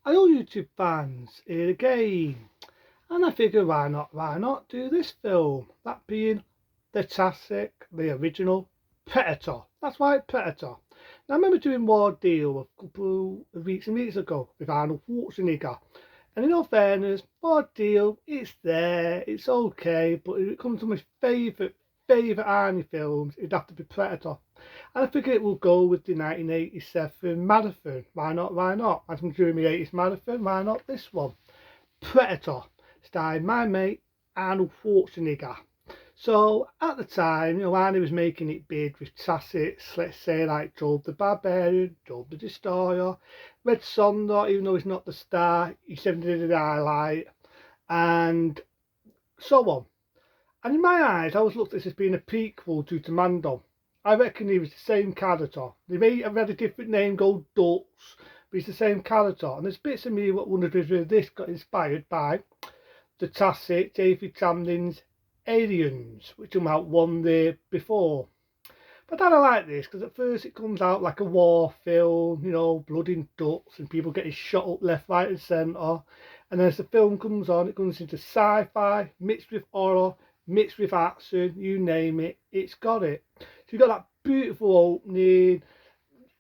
Hello YouTube fans, here again, and I figure why not do this film, that being the classic, the original Predator. That's right, Predator. Now I remember doing War Deal a couple of weeks and weeks ago with Arnold Schwarzenegger, and in all fairness, War Deal, it's there, it's okay, but if it comes to my favourite Arnie films, it'd have to be Predator. And I figure it will go with the 1987 marathon. Why not? Why not? As I'm doing my 80s marathon, why not this one? Predator, starring my mate Arnold Schwarzenegger. So at the time, Arnie was making it big with classics, let's say like Job the Barbarian, Job the Destroyer, Red Sonda, even though he's not the star, he certainly did the highlight, and so on. And in my eyes, I always looked at this as being a prequel to Commando. I reckon he was the same character. They may have had a different name called Dutch, but he's the same character. And there's bits of me what wondered whether this got inspired by the classic David Tamlin's Aliens, which came out one day before. But I don't like this because at first it comes out like a war film, blood and guts and people getting shot up left, right, and centre. And then as the film comes on, it comes into sci-fi mixed with horror, mixed with action, you name it, it's got it. So you've got that beautiful opening,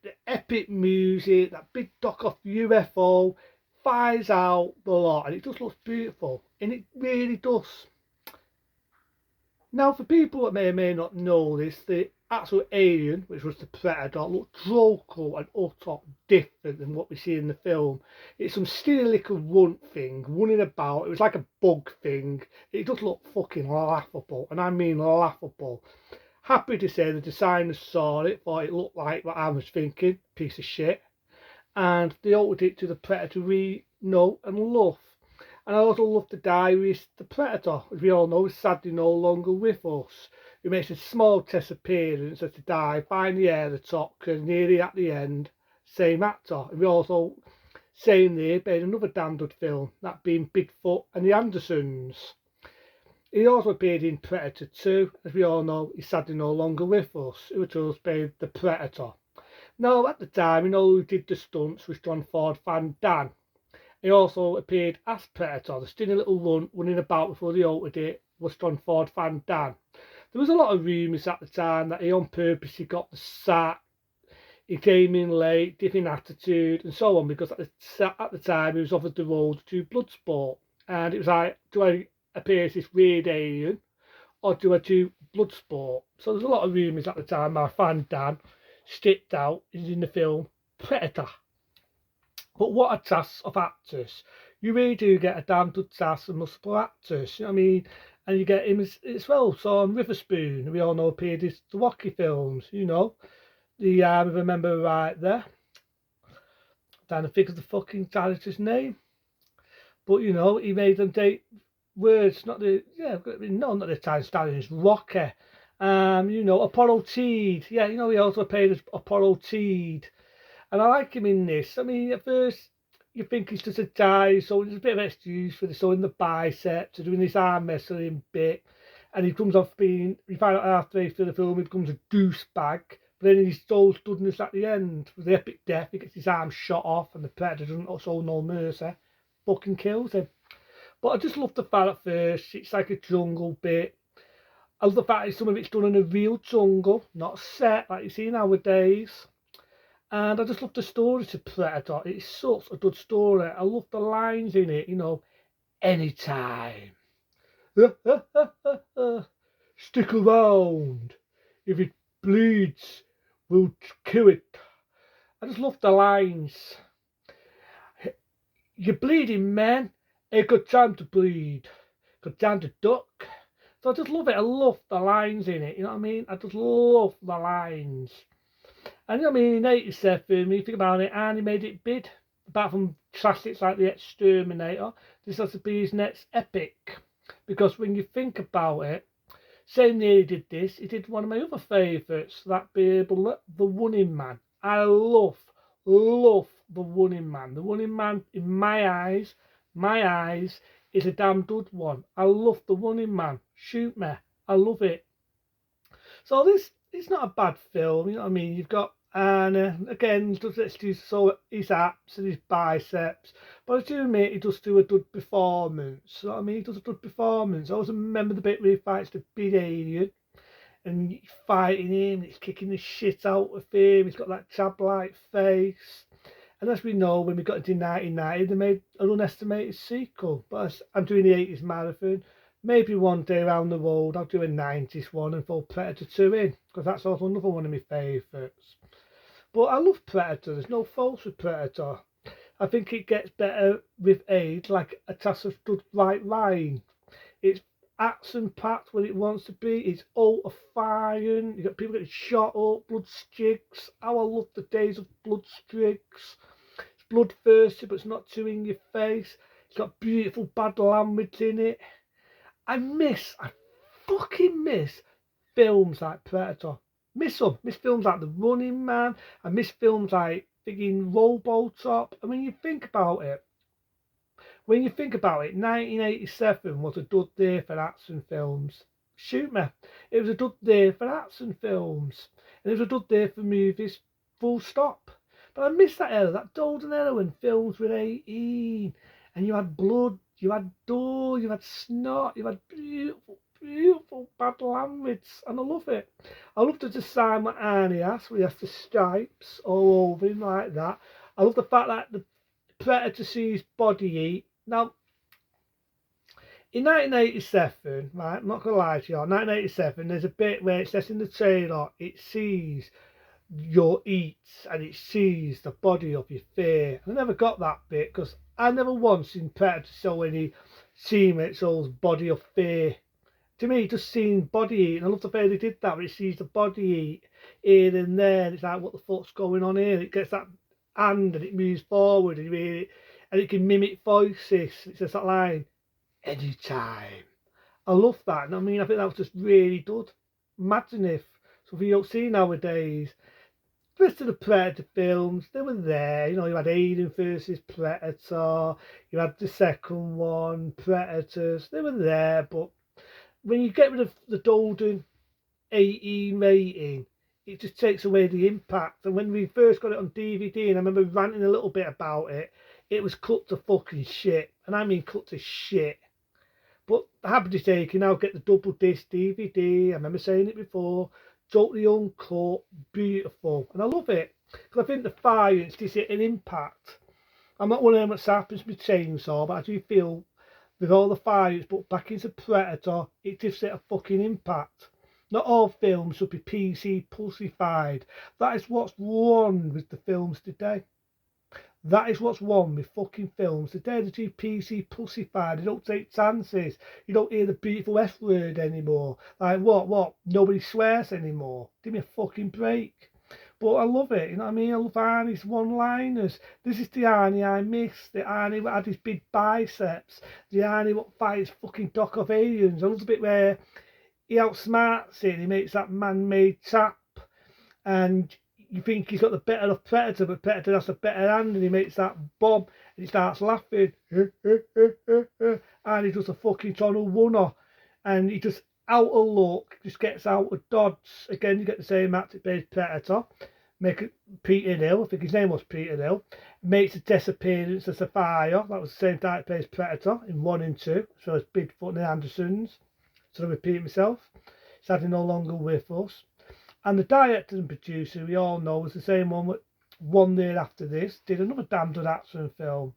the epic music, that big dock off UFO, fires out the lot, and it just looks beautiful, and it really does. Now, for people that may or may not know this, the actual alien, which was the Predator, looked dreadful and utter different than what we see in the film. It's some silly little runt thing running about. It was like a bug thing. It just looked fucking laughable, and I mean laughable. Happy to say the designers saw it, thought it looked like what I was thinking, piece of shit, and they altered it to the Predator we know and love. And I also love the diarist, the Predator, as we all know, is sadly no longer with us, who makes a small test appearance as to die, find the air the top, because nearly at the end, same actor. And we also, same there, made another damn good film, that being Bigfoot and the Andersons. He also appeared in Predator 2, as we all know, he's sadly no longer with us, who was played the Predator. Now, at the time, who did the stunts was John Ford Van Dam. He also appeared as Predator, the skinny little runt running about before they altered it was John Ford Van Dam. There was a lot of rumours at the time that he on purpose he got the sack, he came in late, different attitude and so on, because at the time he was offered the role to do Bloodsport, and it was like, do I appear as this weird alien or do I do Bloodsport? So there's a lot of rumours at the time how Van Dam sticked out in the film Predator. But what a cast of actors. You really do get a damn good cast of multiple actors, you know what I mean? And you get him as well. So on Witherspoon, we all know appeared in the Rocky films, The, I remember right there. Trying to figure the fucking character's name. But, he made them take words, not the, no, not the time Stallion, Rocky. Apollo Teed. Yeah, he also played as Apollo Teed. And I like him in this. I mean, at first you think he's just a guy, so there's a bit of excuse for the showing the biceps, doing this arm wrestling bit, and he comes off being. We find out halfway through the film he becomes a douchebag. But then he's so stoodness at the end with the epic death. He gets his arm shot off, and the Predator doesn't show no mercy, fucking kills him. But I just love the fact at first it's like a jungle bit. I love the fact that some of it's done in a real jungle, not set like you see nowadays. And I just love the story to Predator. It's such a good story. I love the lines in it, anytime. Stick around. If it bleeds, we'll kill it. I just love the lines. You're bleeding, man. Ain't got time to bleed. Got time to duck. So I just love it. I love the lines in it. You know what I mean? I just love the lines. And in 87, when you think about it, Arnie made it big. Apart from classics like The Exterminator, this has to be his next epic. Because when you think about it, same year he did this, he did one of my other favourites, that being The Running Man. I love The Running Man. The Running Man, in my eyes, is a damn good one. I love The Running Man. Shoot me. I love it. So this, it's not a bad film, you know what I mean? You've got And again, does it to so his abs and his biceps. But I do admit he does do a good performance. You know what I mean? He does a good performance. I always remember the bit where he fights the big alien and he's fighting him, he's kicking the shit out of him, he's got that chab-like face. And as we know, when we got into 1990, they made an unestimated sequel. But as I'm doing the 80s marathon, maybe one day around the road I'll do a 90s one and throw Predator 2 in, because that's also another one of my favourites. But I love Predator, there's no faults with Predator. I think it gets better with age, like a task of good white wine. It's action-packed when it wants to be. It's ultra firing. You got people getting shot up, blood streaks. How I love the days of blood streaks. It's bloodthirsty, but it's not too in your face. It's got beautiful bad language in it. I fucking miss films like Predator. Miss them. Miss films like The Running Man. I miss films like thinking Robotop. I mean, you think about it. When you think about it, 1987 was a good year for action films. Shoot me. It was a good year for action films. And it was a good year for movies, full stop. But I miss that era, that golden era when films were 18. And you had blood, you had gore, you had snot, you had beautiful, beautiful bad language. And I love it. I love the design what Arnie has, where he has the stripes all over him like that. I love the fact that the Predator sees body heat. Now, in 1987, right, I'm not going to lie to you, 1987, there's a bit where it says in the trailer, it sees your eats and it sees the body of your fear. I never got that bit because I never once seen Predator show any scene where it shows body of fear. To me, just seeing body eat, and I love the way they did that, where it sees the body eat here and there, and it's like, what the fuck's going on here? It gets that hand and it moves forward, and it can mimic voices. It's just that line, anytime. I love that. And I mean, I think that was just really good. Imagine if something you don't see nowadays. The rest of the Predator films, they were there. You know, you had Alien versus Predator, you had the second one, Predators, they were there. But when you get rid of the golden 18 rating, it just takes away the impact. And when we first got it on DVD, and I remember ranting a little bit about it, it was cut to fucking shit. And I mean cut to shit. But happy to say you can now get the double disc DVD. I remember saying it before. Totally uncut, beautiful. And I love it. Because I think the violence gives it an impact. I'm not one of them that happens with chainsaw, but I do feel with all the violence put back into Predator, it gives it a fucking impact. Not all films should be PC pussified. That is what's wrong with the films today. That is what's wrong with fucking films today. They're too PC pussified. They don't take chances. You don't hear the beautiful F word anymore. Like what? Nobody swears anymore. Give me a fucking break. But I love it, you know what I mean? I love Arnie's one-liners. This is the Arnie I miss. The Arnie that had his big biceps. The Arnie what fights fucking Doc of Aliens. I love the bit where he outsmarts it. He makes that man-made chap. And you think he's got the better of Predator, but Predator has a better hand, and he makes that bomb, and he starts laughing. And he does a fucking tunnel runner. And he just out of luck, just gets out of dodge. Again, you get the same actor plays Predator. Make it Peter Hill, I think his name was Peter Hill. Makes a disappearance as a fire. That was the same type plays Predator in 1 and 2. So it's Bigfoot and the Andersons. So I repeat myself. Sadly no longer with us. And the director and producer, we all know, was the same one that 1 year after this did another damn good action film.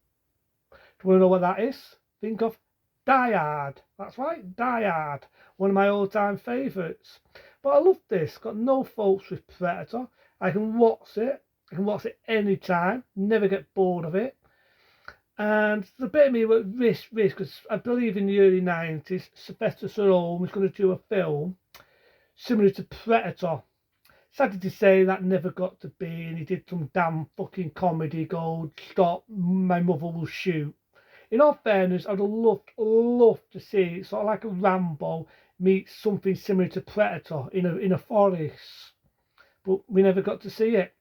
Do you want to know what that is? Think of Die Hard. That's right, Die Hard. One of my all-time favourites. But I love this. Got no faults with Predator. I can watch it. I can watch it anytime. Never get bored of it. And the bit of me was risk, because I believe in the early 90s, Sylvester Stallone was going to do a film similar to Predator. Sadly to say that never got to be, and he did some damn fucking comedy gold, Stop, My Mother Will Shoot. In all fairness, I'd have loved to see sort of like a Rambo meet something similar to Predator in a forest. But we never got to see it.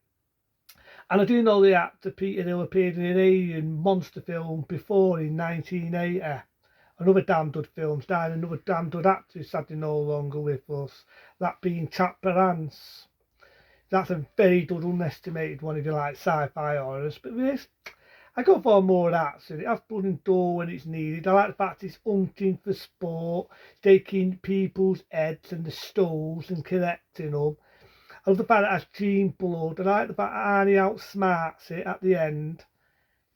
And I do know the actor Peter Hill appeared in an alien monster film before in 1980. Another damn good film, starring another damn good actor who's sadly no longer with us. That being Chad Barnes. That's a very good underestimated one if you like sci-fi horrors. But with this, I go for more of that. So it has blood and gore when it's needed. I like the fact it's hunting for sport, taking people's heads and the skulls and collecting them. I love the fact it has clean blood. I like the fact that Arnie outsmarts it at the end.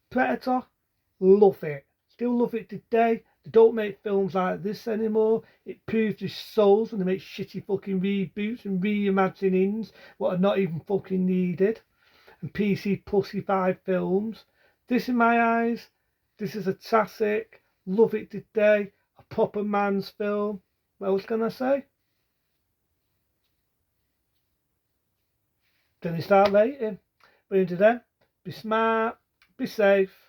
Predator, love it. Still love it today. They don't make films like this anymore. It proves their souls when they make shitty fucking reboots and reimaginings what are not even fucking needed. And PC pussified films. This, in my eyes, this is a classic. Love it today. A proper man's film. What else can I say? Then you start rating. But until then, be smart, be safe.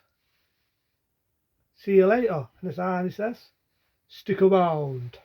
See you later. And as Arnie says, stick around.